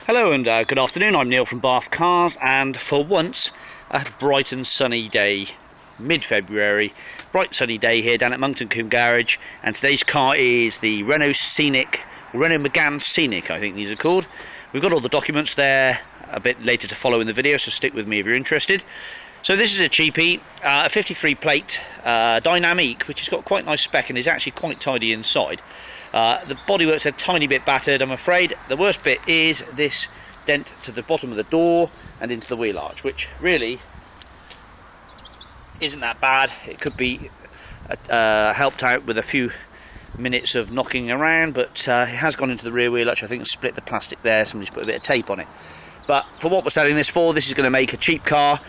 Hello and good afternoon, I'm Neil from Bath Cars, and for once a bright and sunny day, mid-February, bright sunny day here down at Monkton Combe Garage, and today's car is the Renault Megane Scenic, I think these are called. We've got all the documents there a bit later to follow in the video, so stick with me if you're interested. So this is a cheapie, a 53 plate Dynamique, which has got quite nice spec and is actually quite tidy inside. The bodywork's a tiny bit battered, I'm afraid. The worst bit is this dent to the bottom of the door and into the wheel arch, which really isn't that bad. It could be helped out with a few minutes of knocking around, but it has gone into the rear wheel arch. I think it's split the plastic there, somebody's put a bit of tape on it. But for what we're selling this for, this is going to make a cheap car,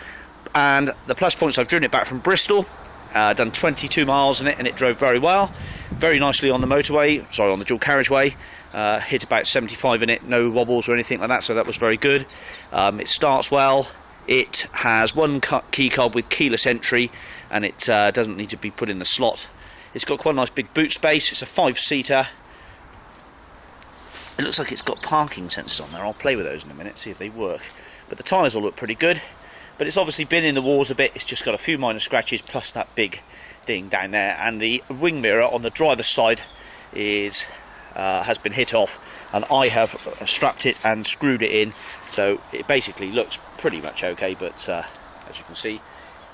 and the plus points, I've driven it back from Bristol. Done 22 miles in it, and it drove very well, very nicely on the motorway, sorry, on the dual carriageway. Hit about 75 in it, no wobbles or anything like that, so that was very good. It starts well. It has one key cob with keyless entry, and it doesn't need to be put in the slot. It's got quite a nice big boot space. It's a 5-seater. It looks like it's got parking sensors on there. I'll play with those in a minute, see if they work. But the tyres all look pretty good. But it's obviously been in the walls a bit. It's just got a few minor scratches plus that big ding down there, and the wing mirror on the driver's side has been hit off, and I have strapped it and screwed it in, so it basically looks pretty much okay. But as you can see,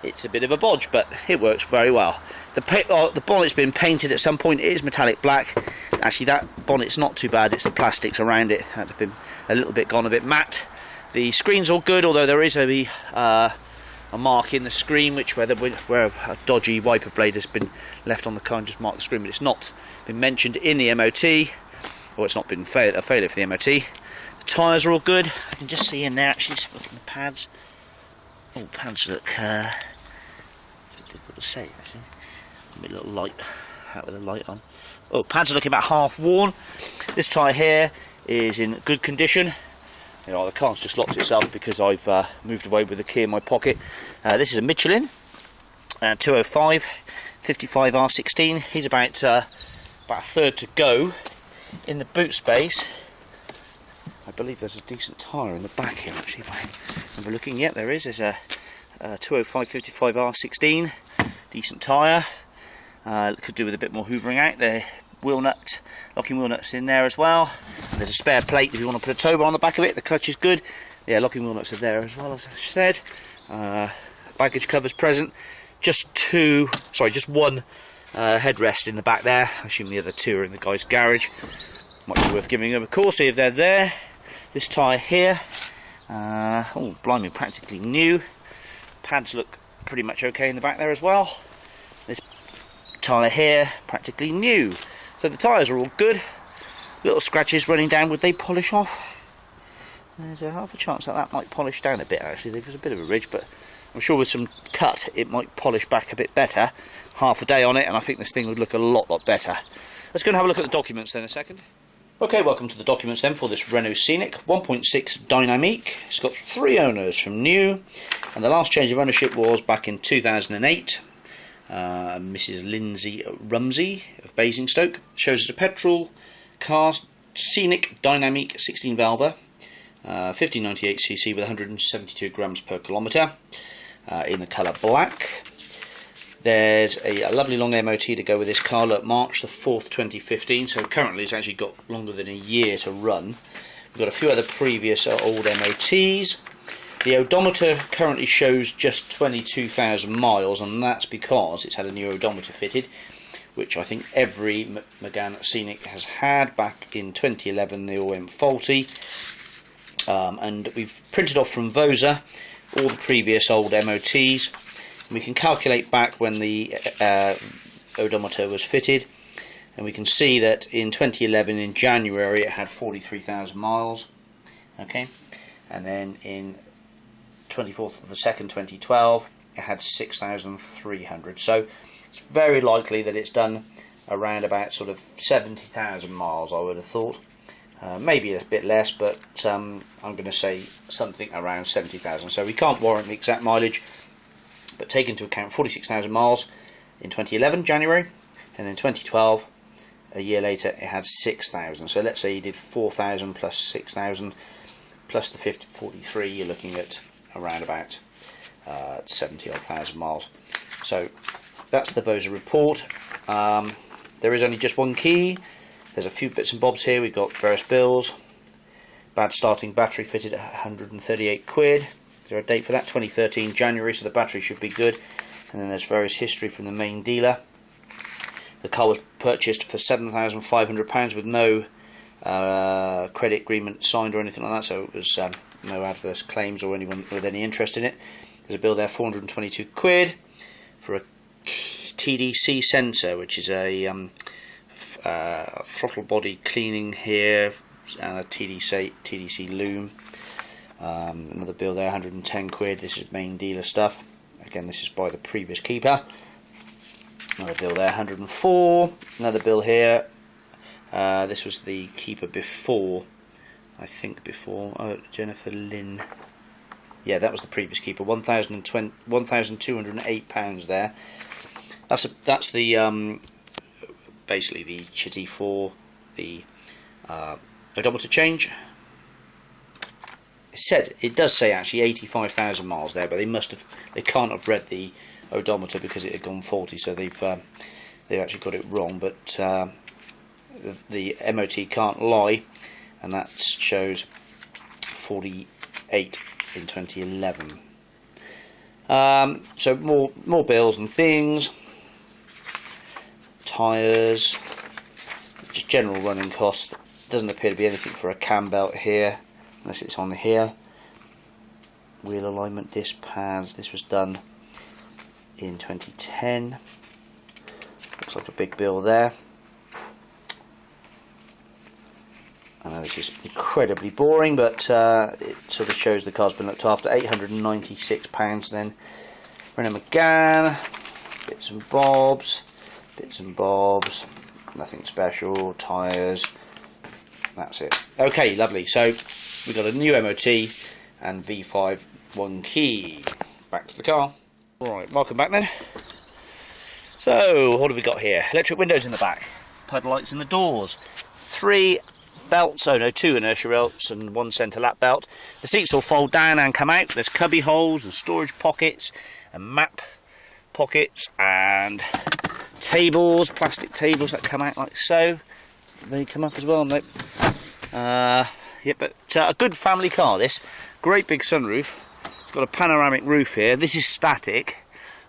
it's a bit of a bodge, but it works very well. The bonnet's been painted at some point. It is metallic black. Actually, that bonnet's not too bad. It's the plastics around it that's been a little bit gone a bit matte. The screen's all good, although there is a mark in the screen where a dodgy wiper blade has been left on the car and just marked the screen, but it's not been mentioned in the MOT, or it's not been a failure for the MOT. The tyres are all good. I can just see in there, actually, just looking at the pads. Oh, pads look difficult to say, actually. Maybe a little light out with the light on. Oh, pads are looking about half worn. This tyre here is in good condition. You know, the car's just locked itself because I've moved away with the key in my pocket. This is a Michelin 205 55 R16. He's about a third to go. In the boot space, I believe there's a decent tyre in the back here, actually. If I remember looking, yep, there is. There's a 205 55 R16, decent tyre. Could do with a bit more hoovering out. The wheel nut, locking wheel nuts in there as well. And there's a spare plate if you want to put a tow bar on the back of it. The clutch is good. Yeah, locking wheel nuts are there as well, as I said. Baggage covers present. Just one headrest in the back there. I assume the other two are in the guy's garage. Might be worth giving them a call, see if they're there. This tyre here, oh blimey, practically new. Pads look pretty much okay in the back there as well. This tyre here, practically new. So the tyres are all good. Little scratches running down, would they polish off? There's a half a chance that might polish down a bit, actually. There's a bit of a ridge, but I'm sure with some cut it might polish back a bit better. Half a day on it and I think this thing would look a lot better. Let's go and have a look at the documents then a second. Okay, welcome to the documents then for this Renault Scenic 1.6 Dynamique. It's got 3 owners from new, and the last change of ownership was back in 2008. Mrs. Lindsay Rumsey of Basingstoke. Shows us a petrol car, Scenic Dynamique 16 valve, 1598cc with 172 grams per kilometre, in the colour black. There's a lovely long MOT to go with this car. Look, March the 4th 2015, so currently it's actually got longer than a year to run. We've got a few other previous old MOTs. The odometer currently shows just 22,000 miles, and that's because it's had a new odometer fitted, which I think every Megane Scenic has had. Back in 2011 they all went faulty, and we've printed off from Vosa all the previous old MOTs. We can calculate back when the odometer was fitted, and we can see that in 2011 in January it had 43,000 miles, okay, and then in 24th of the 2nd 2012 it had 6,300. So it's very likely that it's done around about sort of 70,000 miles, I would have thought. Maybe a bit less, but I'm going to say something around 70,000. So we can't warrant the exact mileage, but take into account 46,000 miles in 2011 January, and then 2012 a year later it had 6,000. So let's say you did 4,000 plus 6,000, plus the 43, you're looking at around about 70 odd thousand miles. So that's the Vosa report. There is only just one key. There's a few bits and bobs here. We've got various bills. Bad starting battery fitted at 138 quid. Is there a date for that? 2013 January, so the battery should be good. And then there's various history from the main dealer. The car was purchased for £7,500 with no credit agreement signed or anything like that, so it was no adverse claims or anyone with any interest in it. There's a bill there, 422 quid for a TDC sensor, which is a throttle body cleaning here, and a TDC loom. Another bill there, 110 quid. This is main dealer stuff. Again, this is by the previous keeper. Another bill there, 104. Another bill here. This was the keeper before, I think before, Jennifer Lynn. Yeah, that was the previous keeper. £1,208 there. That's the basically the chitty for the odometer change. It does say actually 85,000 miles there, but they can't have read the odometer because it had gone faulty, so they've actually got it wrong. But the MOT can't lie, and that shows 48 in 2011. So more bills and things. Tyres, just general running costs. Doesn't appear to be anything for a cam belt here, unless it's on here. Wheel alignment, disc pads. This was done in 2010. Looks like a big bill there. I know this is incredibly boring, but it sort of shows the car's been looked after. £896 then. Renault Megane, bits and bobs, nothing special, tyres, that's it. Okay, lovely. So we've got a new MOT and V5 one key. Back to the car. Alright, welcome back then. So, what have we got here? Electric windows in the back, puddle lights in the doors, 3 belts, two inertia belts and 1 centre lap belt. The seats all fold down and come out. There's cubby holes and storage pockets and map pockets and tables, plastic tables that come out like so. They come up as well, nope. Yeah, but a good family car this. Great big sunroof. It's got a panoramic roof here. This is static,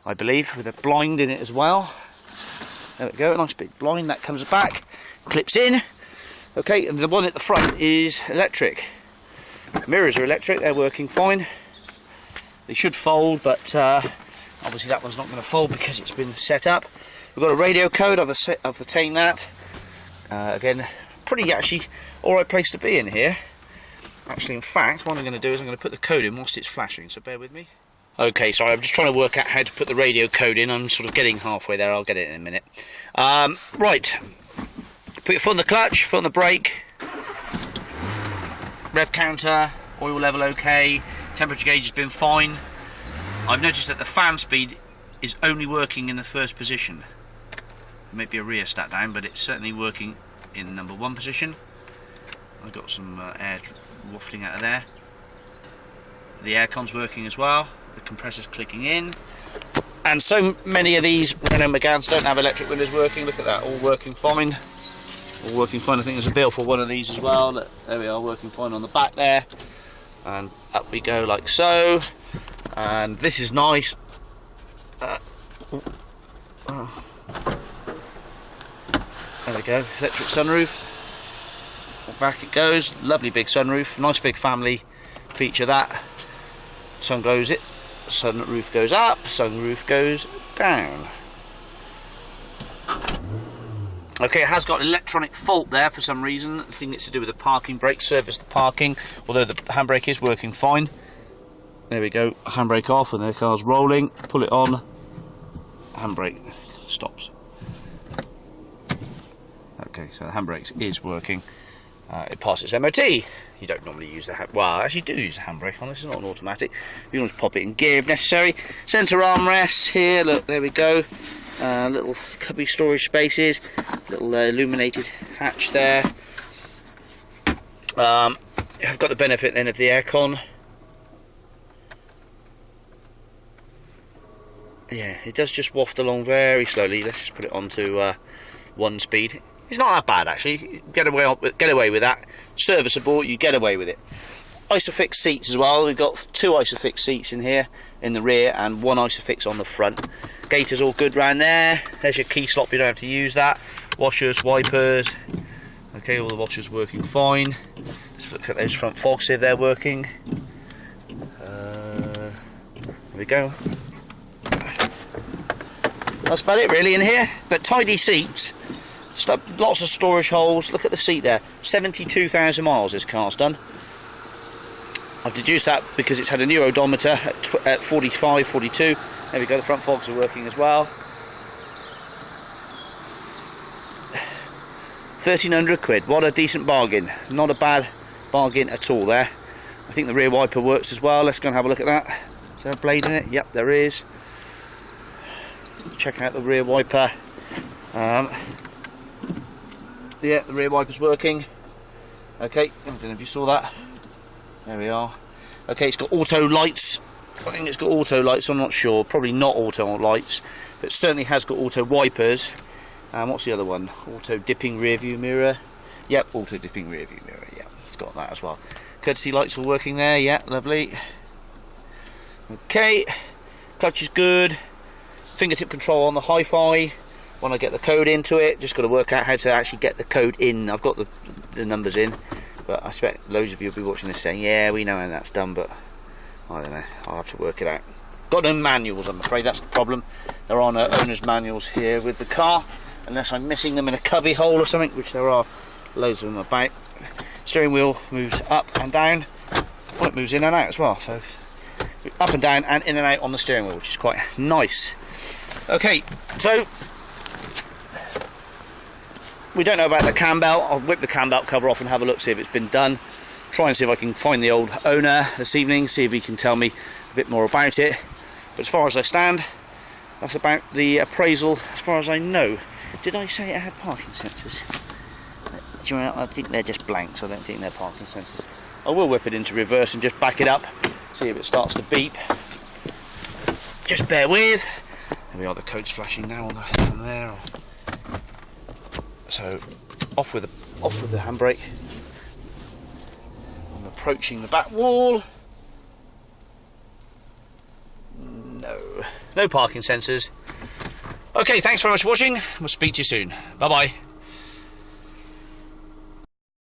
I believe, with a blind in it as well. There we go, a nice big blind that comes back, clips in. Okay, and the one at the front is electric. The mirrors are electric, they're working fine. They should fold, but obviously that one's not going to fold because it's been set up. We've got a radio code, I've attained that. Again, pretty actually alright place to be in here. Actually, in fact, what I'm going to do is I'm going to put the code in whilst it's flashing, so bear with me. Okay, sorry, I'm just trying to work out how to put the radio code in. I'm sort of getting halfway there, I'll get it in a minute. Right, put your foot on the clutch, foot on the brake, rev counter, oil level okay, temperature gauge has been fine. I've noticed that the fan speed is only working in the first position. There may be a rheostat down, but it's certainly working in number 1 position. I've got some air wafting out of there. The aircon's working as well. The compressor's clicking in. And so many of these Renault Meganes don't have electric windows working. Look at that, all working fine. All working fine. I think there's a bill for one of these as well. Look, there we are, working fine on the back there. And up we go like so. And this is nice. There we go, electric sunroof. Back it goes, lovely big sunroof, nice big family feature that. Sun glows it, sunroof goes up, sunroof goes down. Okay, it has got an electronic fault there for some reason. I think it's to do with the parking brake, service the parking, although the handbrake is working fine. There we go, handbrake off and the car's rolling, pull it on, handbrake stops. Okay, so the handbrake is working. It passes MOT. You don't normally use the well, actually do use a handbrake on this. It's not an automatic. You can always pop it in gear if necessary. Centre armrests here. Look, there we go. Little cubby storage spaces. Little illuminated hatch there. I've got the benefit then of the aircon. Yeah, it does just waft along very slowly. Let's just put it on to 1 speed. It's not that bad actually. Get away with that. Serviceable, you get away with it. Isofix seats as well. We've got 2 Isofix seats in here in the rear and 1 Isofix on the front. Gator's all good round there. There's your key slot, you don't have to use that. Washers, wipers. Okay, all the washers working fine. Let's look at those front fogs, see if they're working. There we go. That's about it really in here, but tidy seats, lots of storage holes. Look at the seat there, 72,000 miles this car's done. I've deduced that because it's had a new odometer at 45, 42. There we go, the front fogs are working as well. 1,300 quid, what a decent bargain. Not a bad bargain at all there. I think the rear wiper works as well. Let's go and have a look at that. Is there a blade in it? Yep, there is. Check out the rear wiper. Yeah, the rear wiper's working. Okay, I don't know if you saw that. There we are. Okay, it's got auto lights. I think it's got auto lights, I'm not sure. Probably not auto lights, but it certainly has got auto wipers. What's the other one? Auto dipping rear view mirror. Yep, auto dipping rear view mirror. Yeah, it's got that as well. Courtesy lights all working there. Yeah, lovely. Okay, clutch is good. Fingertip control on the Hi-Fi. When I get the code into it, just got to work out how to actually get the code in. I've got the numbers in, but I expect loads of you will be watching this saying, yeah, we know how that's done, but I don't know, I'll have to work it out. Got no manuals, I'm afraid, that's the problem. There are no owner's manuals here with the car, unless I'm missing them in a cubby hole or something, which there are loads of them about. Steering wheel moves up and down. Well, it moves in and out as well, so up and down and in and out on the steering wheel, which is quite nice. Okay, so we don't know about the cam belt. I'll whip the cam belt cover off and have a look, see if it's been done. Try and see if I can find the old owner this evening, see if he can tell me a bit more about it. But as far as I stand, that's about the appraisal as far as I know. Did I say it had parking sensors? Do you know, I think they're just blanks, I don't think they're parking sensors. I will whip it into reverse and just back it up, see if it starts to beep. Just bear with. There we are, the code's flashing now on there. So off with the handbrake. I'm approaching the back wall. No parking sensors. Okay, thanks very much for watching. We'll speak to you soon. Bye bye.